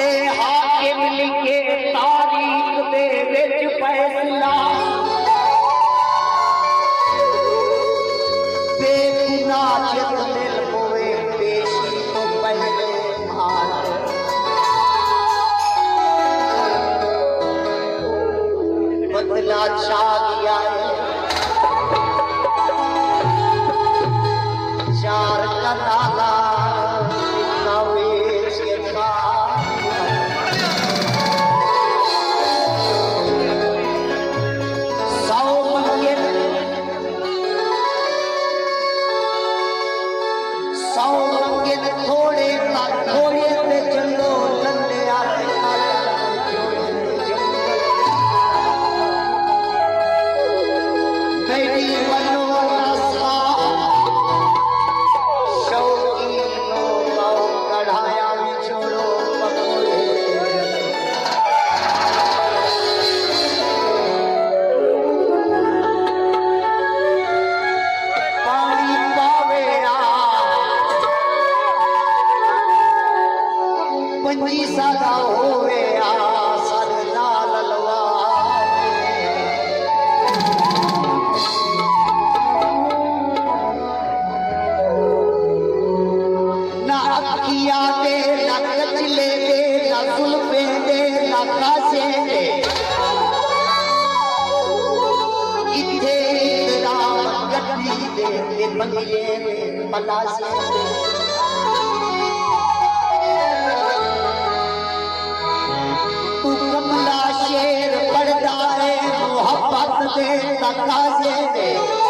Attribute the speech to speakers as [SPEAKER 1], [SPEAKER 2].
[SPEAKER 1] ते हाकिम लिखे तारीख दे विच फैसला बेगुनाह जित मिल होवे पेशी तो पहले मार बदला छा गया है चार का ताला तू कमला शेर पढ़दा है मोहब्बत दे तकाज़े